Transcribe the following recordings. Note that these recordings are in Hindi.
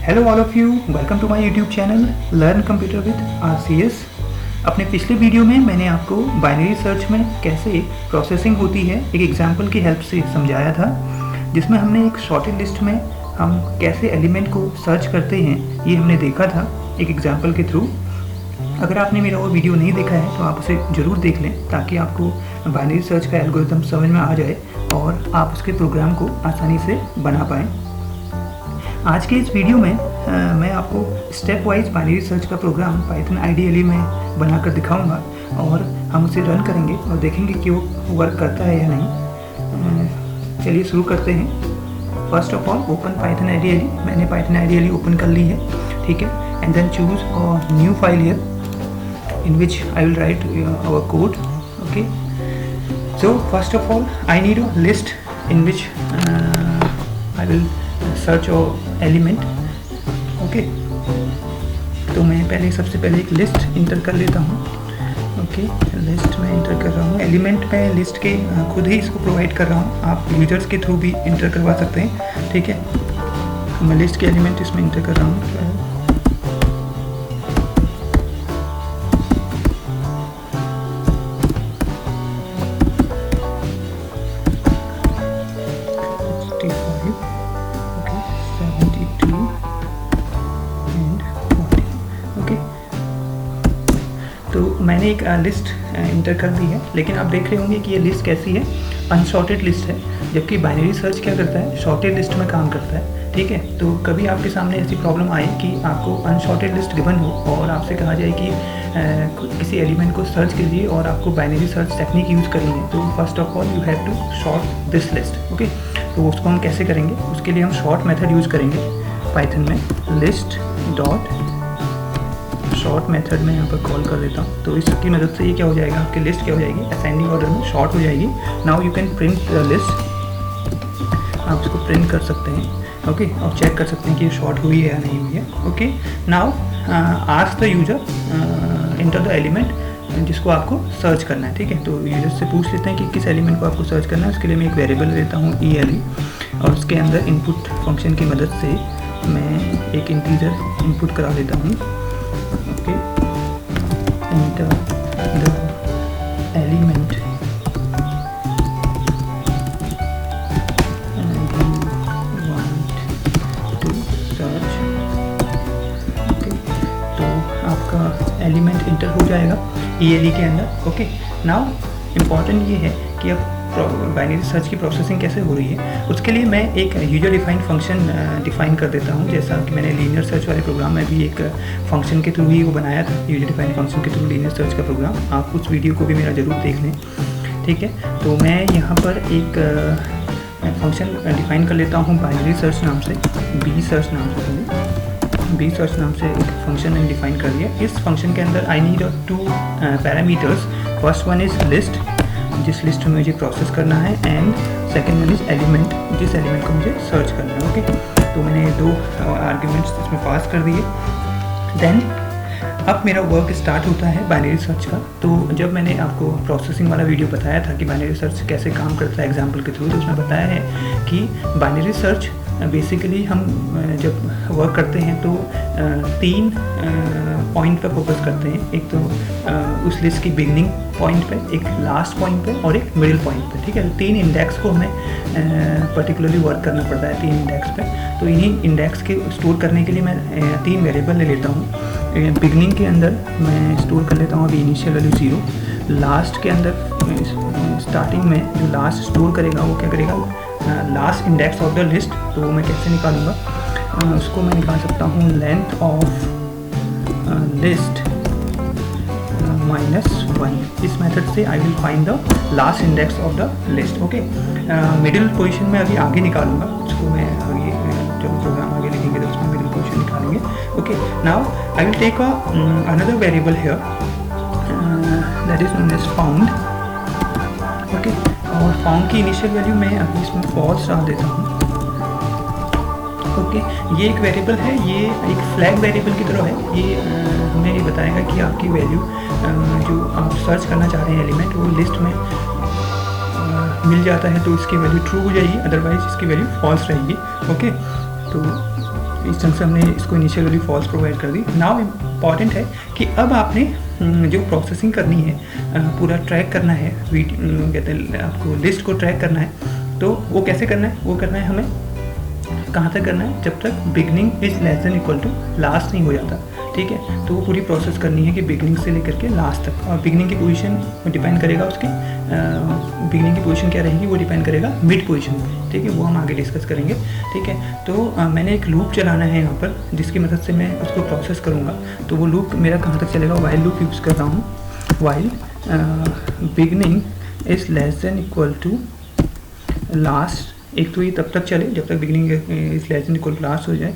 Hello all of you, welcome to my YouTube channel learn computer with RCS। अपने पिछले वीडियो में मैंने आपको बाइनरी सर्च में कैसे प्रोसेसिंग होती है एक एग्जांपल की हेल्प से समझाया था, जिसमें हमने एक शॉर्टेड लिस्ट में हम कैसे एलिमेंट को सर्च करते हैं ये हमने देखा था एक एग्जांपल के थ्रू। अगर आपने मेरा वो वीडियो नहीं देखा है तो आप उसे ज़रूर देख लें ताकि आपको बाइनरी सर्च का एल्गोरिथम समझ में आ जाए और आप उसके प्रोग्राम को आसानी से बना पाएँ। आज के इस वीडियो में मैं आपको स्टेप वाइज बाइनरी सर्च का प्रोग्राम पाइथन IDLE में बनाकर दिखाऊंगा और हम उसे रन करेंगे और देखेंगे कि वो वर्क करता है या नहीं। चलिए शुरू करते हैं। First of all open Python IDLE। मैंने पाइथन IDLE ओपन कर ली है, ठीक है। And then choose a new file here in which I will write our code. Okay, so first of all I need a list in which I will search और एलिमेंट। ओके, तो मैं सबसे पहले एक लिस्ट इंटर कर लेता हूँ। ओके, लिस्ट में इंटर कर रहा हूँ। एलिमेंट में लिस्ट के खुद ही इसको प्रोवाइड कर रहा हूँ, आप यूजर्स के थ्रू भी इंटर करवा सकते हैं, ठीक है। मैं लिस्ट के एलिमेंट इसमें इंटर कर रहा हूँ। तो मैंने एक लिस्ट इंटर कर दी है, लेकिन आप देख रहे होंगे कि ये लिस्ट कैसी है, अनसॉर्टेड लिस्ट है, जबकि बाइनरी सर्च क्या करता है, शॉर्टेड लिस्ट में काम करता है, ठीक है। तो कभी आपके सामने ऐसी प्रॉब्लम आए कि आपको अनसॉर्टेड लिस्ट गिवन हो और आपसे कहा जाए कि किसी एलिमेंट को सर्च कीजिए और आपको बाइनरी सर्च टेक्निक यूज़ करनी है, तो first of all you have to sort this list. Okay, तो उसको हम कैसे करेंगे, उसके लिए हम शॉर्ट मेथड यूज़ करेंगे पाइथन में। लिस्ट डॉट शॉर्ट मेथड में यहाँ पर कॉल कर देता हूँ, तो इसकी मदद से ये क्या हो जाएगा, आपकी लिस्ट क्या हो जाएगी, असेंडिंग ऑर्डर में शॉर्ट हो जाएगी। Now you can print the list, आप इसको प्रिंट कर सकते हैं। ओके, और चेक कर सकते हैं कि ये शॉर्ट हुई है या नहीं हुई है। Okay, now ask the user enter the element जिसको आपको सर्च करना है, ठीक है। तो यूजर से पूछ लेते हैं कि किस एलिमेंट को आपको सर्च करना है। उसके लिए मैं एक वेरिएबल लेता हूँ ELE और उसके अंदर इनपुट फंक्शन की मदद से मैं एक इंटीजर इनपुट करा देता हूँ। Okay, enter the element you want to search। okay, तो आपका एलिमेंट इंटर हो जाएगा ELE के अंदर। ओके, नाउ इम्पॉर्टेंट ये है कि अब बाइनरी सर्च की प्रोसेसिंग कैसे हो रही है, उसके लिए मैं एक यूजर डिफाइंड फंक्शन डिफाइन कर देता हूँ। जैसा कि मैंने लीनियर सर्च वाले प्रोग्राम में भी एक फंक्शन के थ्रू ही वो बनाया था, यूजर डिफाइंड फंक्शन के थ्रू लीनियर सर्च का प्रोग्राम। आप उस वीडियो को भी मेरा ज़रूर देख लें, ठीक है। तो मैं यहाँ पर एक फंक्शन डिफाइन कर लेता हूँ बाइनरी सर्च नाम से, बी सर्च नाम से एक फंक्शन मैंने डिफाइन कर दिया। इस फंक्शन के अंदर I need 2 parameters. First one is list, जिस लिस्ट में मुझे प्रोसेस करना है, and second one is element, जिस एलिमेंट को मुझे सर्च करना है। ओके, तो मैंने 2 आर्ग्यूमेंट्स इसमें पास कर दिए। देन अब मेरा वर्क स्टार्ट होता है बाइनरी सर्च का। तो जब मैंने आपको प्रोसेसिंग वाला वीडियो बताया था कि बाइनरी सर्च कैसे काम करता है एग्जाम्पल के थ्रू, तो उसमें बताया है कि बाइनरी सर्च बेसिकली हम जब वर्क करते हैं तो 3 पॉइंट पर फोकस करते हैं। एक तो उस लिस्ट की बिगनिंग पॉइंट पे, एक लास्ट पॉइंट पे और एक मिडिल पॉइंट पे, ठीक है। 3 इंडेक्स को हमें पर्टिकुलरली वर्क करना पड़ता है, 3 इंडेक्स पे। तो इन्हीं इंडेक्स के स्टोर करने के लिए मैं 3 वेरिएबल ले लेता हूँ। बिगनिंग के अंदर मैं स्टोर कर लेता हूँ अभी इनिशियल वैल्यू 0। लास्ट के अंदर स्टार्टिंग में जो लास्ट स्टोर करेगा वो क्या करेगा, last index of the list. तो वो मैं कैसे निकालूंगा, उसको मैं निकाल सकता हूँ लेंथ ऑफ लिस्ट -1। इस मेथड से I will find the last index of the list. Okay, middle position में अभी आगे निकालूंगा, उसको मैं आगे जब प्रोग्राम आगे लिखेंगे तो उसमें मिडिल पोजीशन निकालेंगे। Okay, now I will take another variable here that is known as found. Okay, और फाउंड की इनिशियल वैल्यू मैं अभी इसमें फॉल्स डाल देता हूँ। ओके, ये एक वेरिएबल है, ये एक फ्लैग वेरिएबल की तरह है। ये हमें ये बताएगा कि आपकी वैल्यू जो आप सर्च करना चाह रहे हैं एलिमेंट, वो लिस्ट में मिल जाता है तो इसकी वैल्यू ट्रू हो जाएगी, अदरवाइज इसकी वैल्यू फॉल्स रहेगी। ओके, तो इस तरह से हमने इसको इनिशियल वैल्यू फॉल्स प्रोवाइड कर दी। नाउ इम्पॉर्टेंट है कि अब आपने जो प्रोसेसिंग करनी है, पूरा ट्रैक करना है, कहते हैं आपको लिस्ट को ट्रैक करना है, तो वो कैसे करना है? वो करना है हमें कहाँ तक करना है? जब तक beginning is less than equal to last नहीं हो जाता, ठीक है। तो वो पूरी प्रोसेस करनी है कि बिगनिंग से लेकर के लास्ट तक, और बिगनिंग की पोजीशन डिपेंड करेगा उसकी, बिगनिंग की पोजीशन क्या रहेगी वो डिपेंड करेगा मिड पोजीशन पे, ठीक है। वो हम आगे डिस्कस करेंगे, ठीक है। तो मैंने एक लूप चलाना है यहाँ पर, जिसकी मदद से मैं उसको प्रोसेस करूँगा। तो वो लूप मेरा कहाँ तक चलेगा? वाइल लूप यूज़ कर रहा हूँ। While beginning is less than equal to last, एक तो ये तब तक चले जब तक beginning is less than equal to last हो जाए,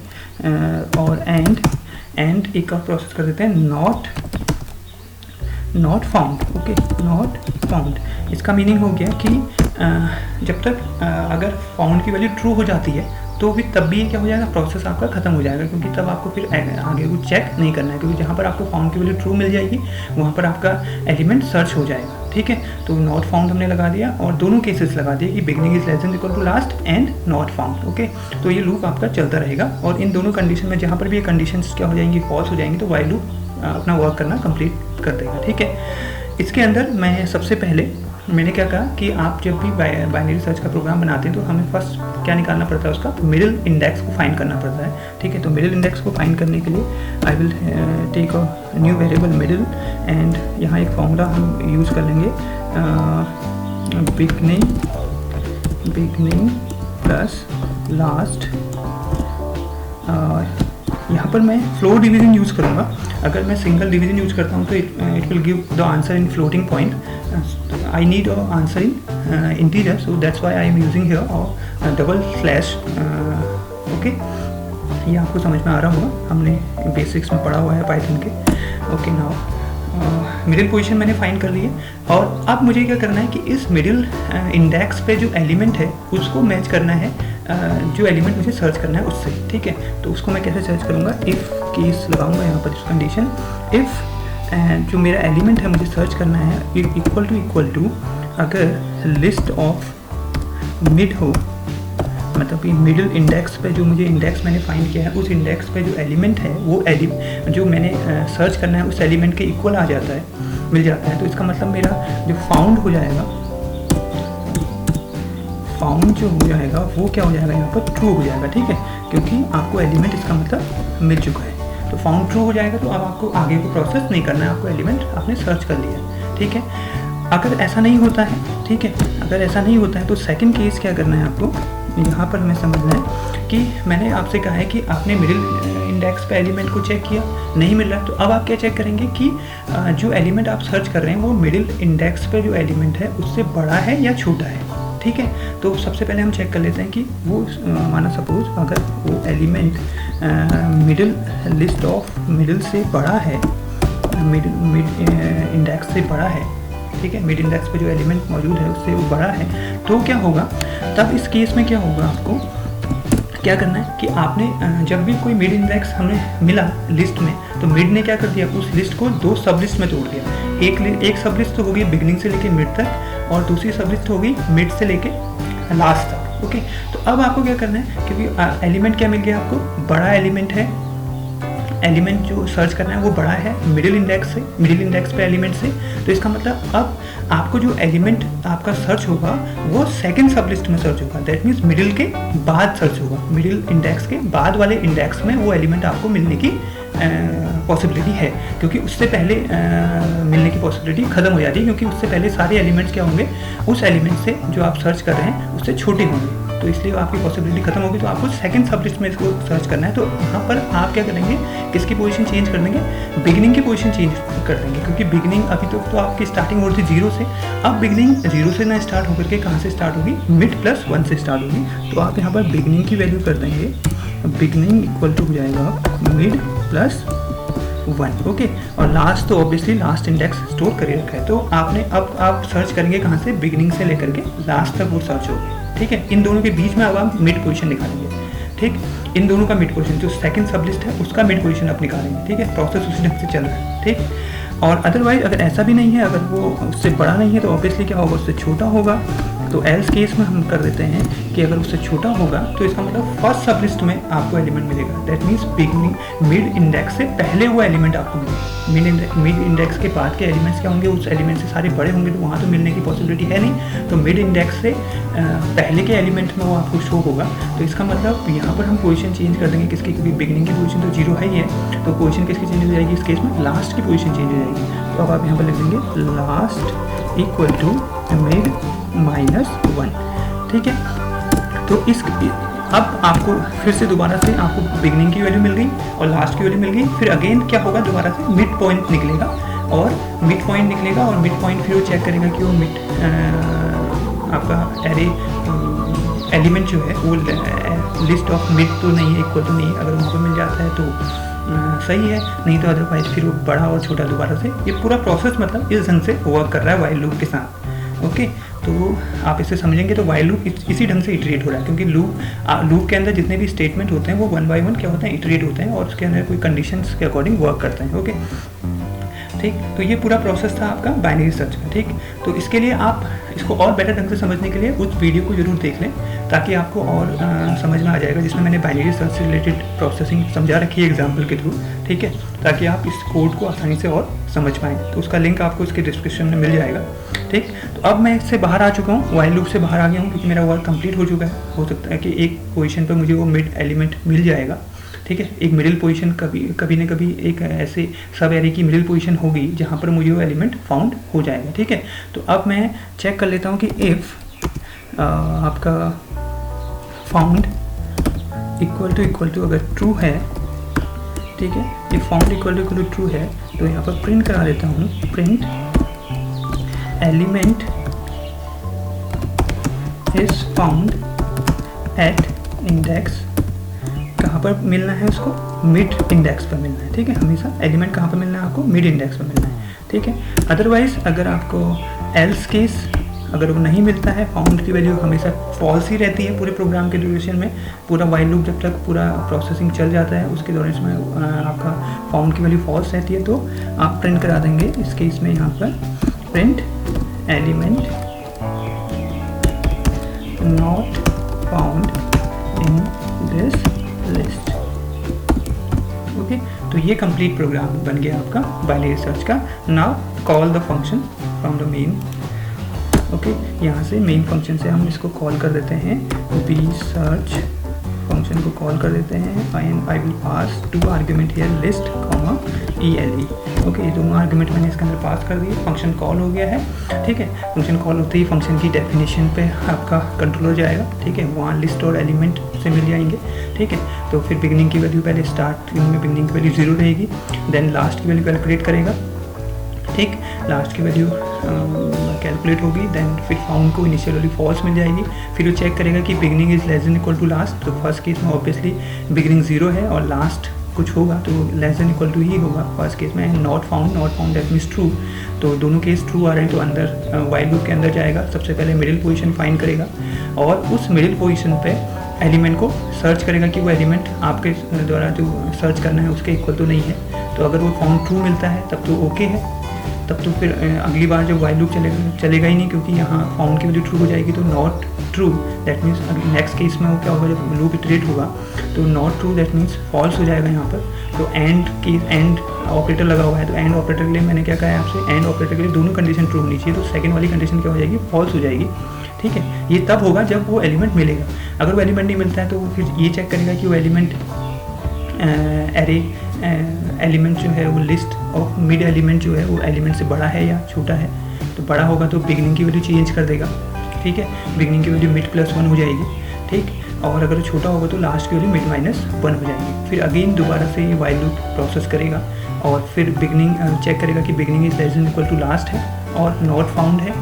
और एंड एक और प्रोसेस कर देते हैं, not found, okay, not found. इसका मीनिंग हो गया कि जब तक अगर फाउंड की वैल्यू ट्रू हो जाती है तो भी तब भी क्या हो जाएगा? प्रोसेस आपका खत्म हो जाएगा, क्योंकि तब आपको फिर आगे कुछ चेक नहीं करना है, क्योंकि जहाँ पर आपको फाउंड की वैल्यू ट्रू मिल जाएगी वहाँ पर आपका एलिमेंट सर्च हो जाएगा, ठीक है। तो नॉट फाउंड हमने लगा दिया, और दोनों केसेस लगा दिए कि beginning is less than equal to last and not found, okay. तो ये लूप आपका चलता रहेगा, और इन दोनों कंडीशन में जहाँ पर भी ये कंडीशंस क्या हो जाएंगी? फॉल्स हो जाएंगी, तो वाइल लूप अपना वर्क करना कंप्लीट कर देगा, ठीक है। इसके अंदर मैं सबसे पहले मैंने क्या कहा कि आप जब भी बाइनरी सर्च का प्रोग्राम बनाते हैं तो हमें फर्स्ट क्या निकालना पड़ता है? उसका मिडिल इंडेक्स को फाइंड करना पड़ता है, ठीक है। तो मिडिल इंडेक्स को फाइंड करने के लिए I will take a new variable middle, and यहाँ एक फॉर्मूला हम यूज़ कर लेंगे, बिगनिंग प्लस लास्ट। यहाँ पर मैं फ्लोर डिवीजन यूज़ करूँगा। अगर मैं सिंगल डिवीजन यूज़ करता हूँ तो it will give the answer in floating point. I need an answer in integer, so that's why I am using here a double slash, okay। ये आपको समझ में आ रहा होगा, हमने बेसिक्स में पढ़ा हुआ है पाइथन के, ओके। नाउ मिडिल पोजीशन मैंने फाइंड कर ली है, और अब मुझे क्या करना है कि इस मिडिल इंडेक्स पे जो एलिमेंट है उसको मैच करना है, जो एलिमेंट मुझे सर्च करना है उससे, ठीक है। तो उसको मैं कैसे सर्च करूँगा? इफ़ केस लगाऊंगा यहाँ पर, इस कंडीशन इफ़ जो मेरा एलिमेंट है मुझे सर्च करना है इक्वल टू अगर लिस्ट ऑफ मिड हो, मतलब कि मिडिल इंडेक्स पे जो मुझे इंडेक्स मैंने फाइंड किया है उस इंडेक्स पे जो एलिमेंट है वो जो मैंने सर्च करना है उस एलिमेंट के इक्वल आ जाता है, मिल जाता है। तो इसका मतलब मेरा जो फाउंड हो जाएगा, फाउंड जो हो जाएगा वो क्या हो जाएगा? यहाँ पर ट्रू हो जाएगा, ठीक है, क्योंकि आपको एलिमेंट इसका मतलब मिल चुका है। तो फाउंड ट्रू हो जाएगा, तो अब आपको आगे को प्रोसेस नहीं करना है, आपको एलिमेंट आपने सर्च कर लिया, ठीक है। अगर ऐसा नहीं होता है, ठीक है, अगर ऐसा नहीं होता है तो सेकंड केस क्या करना है आपको? यहाँ पर हमें समझना है कि मैंने आपसे कहा है कि आपने मिडिल इंडेक्स पे एलिमेंट को चेक किया, नहीं मिल रहा, तो अब आप क्या चेक करेंगे कि जो एलिमेंट आप सर्च कर रहे हैं वो मिडिल इंडेक्स पे जो एलिमेंट है उससे बड़ा है या छोटा है, ठीक है। तो सबसे पहले हम चेक कर लेते हैं कि वो माना सपोज अगर वो element middle list of middle से बड़ा है, मिड इंडेक्स से बड़ा है, ठीक है, मिड इंडेक्स पे जो एलिमेंट मौजूद है उससे वो बड़ा है, तो क्या होगा? तब इस केस में क्या होगा? आपको क्या करना है कि आपने जब भी कोई मिड इंडेक्स हमें मिला लिस्ट में, तो मिड ने क्या कर दिया? उस लिस्ट को दो सब लिस्ट में तोड़ दिया। एक सब लिस्ट तो होगी बिगनिंग से लेके मिड तक, और दूसरी सब लिस्ट होगी मिड से लेके लास्ट तक, ओके। तो अब आपको क्या करना है, क्योंकि एलिमेंट क्या मिल गया आपको? बड़ा एलिमेंट है, एलिमेंट जो सर्च करना है वो बड़ा है मिडिल इंडेक्स पे एलिमेंट से। तो इसका मतलब अब आपको जो एलिमेंट आपका सर्च होगा वो सेकंड सब लिस्ट में सर्च होगा, दैट मीन्स मिडिल के बाद सर्च होगा, मिडिल इंडेक्स के बाद वाले इंडेक्स में वो एलिमेंट आपको मिलने की पॉसिबिलिटी है, क्योंकि उससे पहले मिलने की पॉसिबिलिटी खत्म हो जाती है, क्योंकि उससे पहले सारे एलिमेंट्स क्या होंगे? उस एलिमेंट से जो आप सर्च कर रहे हैं उससे छोटे होंगे, तो इसलिए आपकी पॉसिबिलिटी खत्म होगी। तो आपको सेकंड सब लिस्ट में इसको सर्च करना है। तो यहाँ पर आप क्या करेंगे? किसकी पोजीशन चेंज कर देंगे? बिगिनिंग की पोजीशन चेंज कर देंगे, क्योंकि बिगिनिंग अभी तक तो आपकी स्टार्टिंग हो रही थी 0 से, अब बिगिनिंग 0 से ना स्टार्ट होकर के कहाँ से स्टार्ट होगी? मिड प्लस 1 से स्टार्ट होगी। तो आप यहाँ पर बिगिनिंग की वैल्यू कर देंगे, बिगिनिंग इक्वल टू हो जाएगा मिड प्लस 1, ओके। और लास्ट तो ऑब्वियसली लास्ट इंडेक्स स्टोर कर रखा है, तो आपने अब आप सर्च करेंगे कहाँ से? बिगिनिंग से लेकर के लास्ट तक वो सर्च होगी, ठीक है। इन दोनों के बीच में अब आप मिड पोजीशन निकालेंगे, ठीक। इन दोनों का मिड पोजीशन जो सेकंड सब लिस्ट है उसका मिड पोजीशन आप निकालेंगे, ठीक है। प्रोसेस उसी ढंग से चल रहा है, ठीक। और अदरवाइज अगर ऐसा भी नहीं है, अगर वो उससे बड़ा नहीं है तो ऑब्वियसली क्या होगा? उससे छोटा होगा, तो एल्स केस में हम कर देते हैं कि अगर उससे छोटा होगा तो इसका मतलब फर्स्ट सब लिस्ट में आपको एलिमेंट मिलेगा। That means beginning mid index से पहले वो एलिमेंट आपको मिलेगा। मिड इंडेक्स के बाद के एलिमेंट्स क्या होंगे, उस एलिमेंट से सारे बड़े होंगे, तो वहाँ तो मिलने की पॉसिबिलिटी है नहीं। तो मिड इंडेक्स से पहले के एलिमेंट में वो आपको शो होगा। तो इसका मतलब यहाँ पर हम पोजीशन चेंज कर देंगे किसकी, क्योंकि बिगनिंग की पोजीशन तो 0 है ही है, तो पोजीशन किसकी चेंज हो जाएगी इस केस में, लास्ट की पोजीशन चेंज हो जाएगी। तो अब आप यहाँ पर लिख देंगे लास्ट इक्वल टू मिड -1, ठीक है। तो इस अब आपको फिर से दोबारा से आपको बिगनिंग की वैल्यू मिल गई और लास्ट की वैल्यू मिल गई। फिर अगेन क्या होगा, दोबारा से मिड पॉइंट निकलेगा और मिड पॉइंट निकलेगा और मिड पॉइंट फिर वो चेक करेगा कि वो मिड आपका एरे एलिमेंट जो है वो लिस्ट ऑफ मिड तो नहीं है, इक्वल तो नहीं है। अगर वहाँ पर मिल जाता है तो सही है, नहीं तो अदरवाइज फिर वो बड़ा और छोटा दोबारा से, ये पूरा प्रोसेस मतलब इस ढंग से वर्क कर रहा है वाइल लूप के साथ। ओके, तो आप इसे समझेंगे तो वाइल लूप इसी ढंग से इटरेट हो रहा है, क्योंकि लूप के अंदर जितने भी स्टेटमेंट होते हैं वो 1 बाय 1 क्या होते हैं, इटरेट होते हैं और उसके अंदर कोई कंडीशंस के अकॉर्डिंग वर्क करते हैं। ओके, ठीक। तो ये पूरा प्रोसेस था आपका बाइनरी सर्च का, ठीक। तो इसके लिए आप इसको और बेटर ढंग से समझने के लिए उस वीडियो को जरूर देख लें, ताकि आपको और समझ में आ जाएगा, जिसमें मैंने बाइनरी सर्च से रिलेटेड प्रोसेसिंग समझा रखी है एग्जाम्पल के थ्रू, ठीक है, ताकि आप इस कोड को आसानी से और समझ पाएँ। तो उसका लिंक आपको इसके डिस्क्रिप्शन में मिल जाएगा, ठीक। तो अब मैं इससे बाहर आ चुका हूँ, वाइल लूप से बाहर आ गया हूँ, क्योंकि मेरा वर्क कंप्लीट हो चुका है। हो सकता है कि एक पोजीशन पर मुझे वो मिड एलिमेंट मिल जाएगा, ठीक है। एक मिडिल पोजीशन कभी न कभी एक ऐसे सब एरे की मिडिल पोजीशन होगी जहाँ पर मुझे वो एलिमेंट फाउंड हो जाएगा, ठीक है। तो अब मैं चेक कर लेता हूँ कि इफ़ आपका फाउंड इक्वल टू अगर ट्रू है, ठीक है, ये फाउंड इक्वल टू ट्रू है, तो यहाँ पर प्रिंट करा देता हूँ, print element is found at index, कहाँ पर मिलना है उसको, मिड इंडेक्स पर मिलना है, ठीक है। हमेशा एलिमेंट कहाँ पर मिलना है आपको, मिड इंडेक्स पर मिलना है, ठीक है। अदरवाइज अगर आपको एल्स केस अगर वो नहीं मिलता है, फाउंड की वैल्यू हमेशा फॉल्स ही रहती है पूरे प्रोग्राम के ड्यूरेशन में। पूरा वाइल लूप जब तक पूरा प्रोसेसिंग चल जाता है उसके दौरान इसमें आपका फाउंड की वैल्यू फॉल्स रहती है, तो आप प्रिंट करा देंगे इस केस में यहाँ पर print element not found in this list. Okay, तो ये कंप्लीट प्रोग्राम बन गया आपका बाइनरी सर्च का। Now call the function from the main. Okay, यहाँ से मेन फंक्शन से हम इसको कॉल कर देते हैं, बी सर्च फंक्शन को कॉल कर देते हैं। I will pass 2 argument here, list comma ELE। Okay, ये दोनों आर्ग्यूमेंट मैंने इसके अंदर पास कर दिए, फंक्शन कॉल हो गया है, ठीक है। फंक्शन कॉल होते ही फंक्शन की डेफिनेशन पे आपका कंट्रोल हो जाएगा, ठीक है, वहाँ लिस्ट और एलिमेंट से मिल जाएंगे, ठीक है। तो फिर बिगनिंग की वैल्यू, पहले स्टार्ट में बिगनिंग की वैल्यू 0 रहेगी, देन लास्ट की वैल्यू कैलकुलेट करेगा, ठीक, लास्ट की वैल्यू कैलकुलेट होगी, देन फिर फाउंड को इनिशियल वैल्यू फॉल्स मिल जाएगी, फिर वो चेक करेगा कि beginning is less than equal to last. तो फर्स्ट केस में ऑब्वियसली बिगनिंग 0 है और लास्ट कुछ होगा तो लेस देन इक्वल टू ही होगा फर्स्ट केस में। Not found that means true, तो दोनों केस ट्रू आ रहे हैं तो अंदर वाइल लूप के अंदर जाएगा, सबसे पहले मिडिल पोजीशन फाइंड करेगा और उस मिडिल पोजीशन पे एलिमेंट को सर्च करेगा कि वो एलिमेंट आपके द्वारा जो सर्च करना है उसके इक्वल तो नहीं है। तो अगर वो फाउंड ट्रू मिलता है तब तो ओके है, तब तो फिर अगली बार जब वाइल लूप चलेगा ही नहीं, क्योंकि यहाँ फाउंड की वैल्यू ट्रू हो जाएगी। तो not true that means next case में वो क्या होगा, जब लूप इटरेट होगा तो not true that means false हो जाएगा यहाँ पर। तो एंड ऑपरेटर लगा हुआ है, तो एंड ऑपरेटर के लिए मैंने क्या कहा है आपसे, एंड ऑपरेटर के लिए दोनों कंडीशन ट्रू होनी चाहिए, तो सेकंड वाली कंडीशन क्या हो जाएगी, फॉल्स हो जाएगी, ठीक है। ये तब होगा जब वो एलिमेंट मिलेगा। अगर वो एलिमेंट नहीं मिलता है तो फिर ये चेक करेगा कि वो एलिमेंट एरे एलिमेंट जो है वो लिस्ट ऑफ मिड एलिमेंट जो है वो एलिमेंट से बड़ा है या छोटा है। तो बड़ा होगा तो बिगनिंग की वैल्यू चेंज कर देगा, ठीक है, बिगनिंग की वैल्यू मिड +1 हो जाएगी, ठीक। और अगर छोटा होगा तो लास्ट की वैल्यू मिड -1 हो जाएगी। फिर अगेन दोबारा से ये वाइल लूप प्रोसेस करेगा और फिर बिगनिंग चेक करेगा कि beginning is less than equal to last है और नॉट फाउंड है।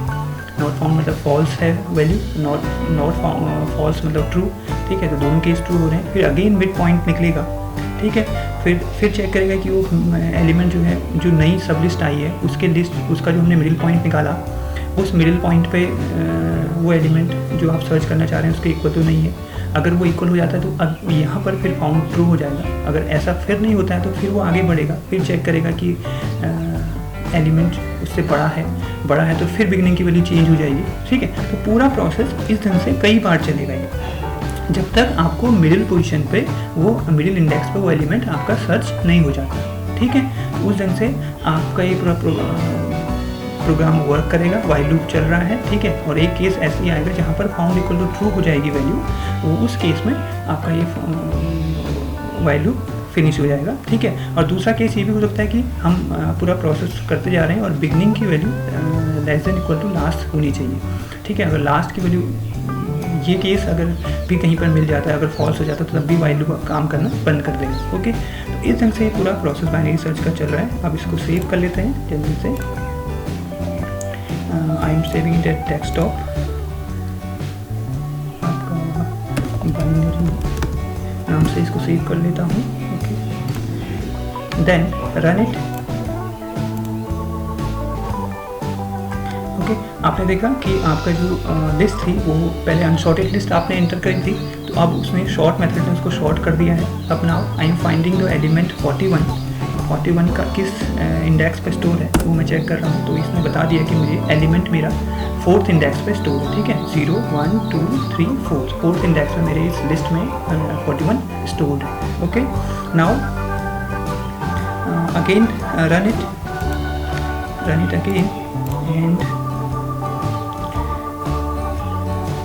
नॉट फाउंड मतलब फॉल्स है वैल्यू, नॉट फॉल्स मतलब ट्रू, ठीक है। तो दोनों केस ट्रू हो रहे हैं। फिर अगेन मिड पॉइंट निकलेगा, ठीक है। फिर चेक करेगा कि वो एलिमेंट जो है, जो नई सब लिस्ट आई है उसके लिस्ट, उसका जो हमने मिडिल पॉइंट निकाला, उस मिडिल पॉइंट पे वो एलिमेंट जो आप सर्च करना चाह रहे हैं उसके इक्वल तो नहीं है। अगर वो इक्वल हो जाता है तो अब यहाँ पर फिर फाउंड ट्रू हो जाएगा। अगर ऐसा फिर नहीं होता है तो फिर वो आगे बढ़ेगा, फिर चेक करेगा कि एलिमेंट उससे बड़ा है बड़ा है तो फिर बिगनिंग की वैल्यू चेंज हो जाएगी, ठीक है। तो पूरा प्रोसेस इस ढंग से कई बार चलेगा ये, जब तक आपको मिडिल पोजीशन पे वो मिडिल इंडेक्स पे वो एलिमेंट आपका सर्च नहीं हो जाता, ठीक है। उस ढंग से आपका ये पूरा प्रोग्राम वर्क करेगा, वाइल लूप चल रहा है, ठीक है। और एक केस ऐसे ही आएगा जहाँ पर फाउंड इक्वल टू ट्रू हो जाएगी वैल्यू, तो उस केस में आपका ये वाइल लूप फिनिश हो जाएगा, ठीक है। और दूसरा केस ये भी हो सकता है कि हम पूरा प्रोसेस करते जा रहे हैं और बिगनिंग की value less than equal to last होनी चाहिए, ठीक है। अगर लास्ट की वैल्यू, ये केस अगर भी कहीं पर मिल जाता है, अगर फॉल्स हो जाता है तो तब भी वाइल लूप काम करना बंद कर देगा, ओके। तो इस ढंग से पूरा प्रोसेस बाइनरी सर्च का चल रहा है। अब इसको सेव कर लेते हैं जल्दी से। I am saving it at desktop, आपका बाइनरी नाम से इसको सेव कर लेता हूँ, okay. Then run it, okay. आपने देखा कि आपका जो लिस्ट थी वो पहले अनशॉर्टेड लिस्ट आपने एंटर करी थी, तो अब उसने शॉर्ट मेथड में उसको शॉर्ट कर दिया है। अब now I am finding the element 41 का किस इंडेक्स पे स्टोर है वो मैं चेक कर रहा हूँ। तो इसने बता दिया कि मुझे एलिमेंट मेरा 4th इंडेक्स पे स्टोर है, ठीक है। 0 1 2 3 4th इंडेक्स में मेरे इस लिस्ट में 41 स्टोर्ड है, okay. Now again run it again and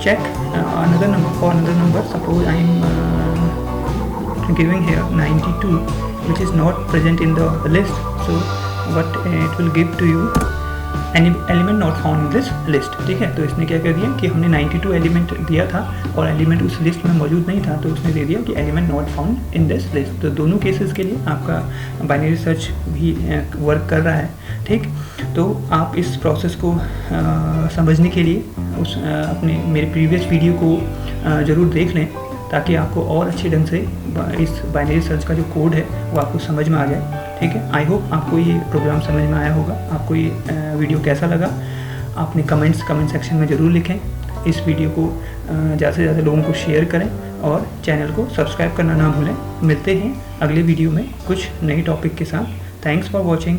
check another number. Suppose I am giving here 92, which is not present in the list, so what it will give to you, any element not found in this list, ठीक है। तो इसने क्या कर दिया कि हमने 92 एलिमेंट दिया था और एलिमेंट उस लिस्ट में मौजूद नहीं था, तो उसने दे दिया कि element not found in this list. तो दोनों केसेस के लिए आपका बाइनरी सर्च भी वर्क कर रहा है, ठीक। तो आप इस प्रोसेस को समझने के लिए अपने मेरे प्रीवियस वीडियो को ज़रूर देख लें, ताकि आपको और अच्छे ढंग से इस बाइनरी सर्च का जो कोड है वो आपको समझ में आ जाए, ठीक है। आई होप आपको ये प्रोग्राम समझ में आया होगा। आपको ये वीडियो कैसा लगा आपने कमेंट सेक्शन में ज़रूर लिखें। इस वीडियो को ज़्यादा से ज़्यादा लोगों को शेयर करें और चैनल को सब्सक्राइब करना ना भूलें। मिलते हैं अगले वीडियो में कुछ नई टॉपिक के साथ। Thanks for watching.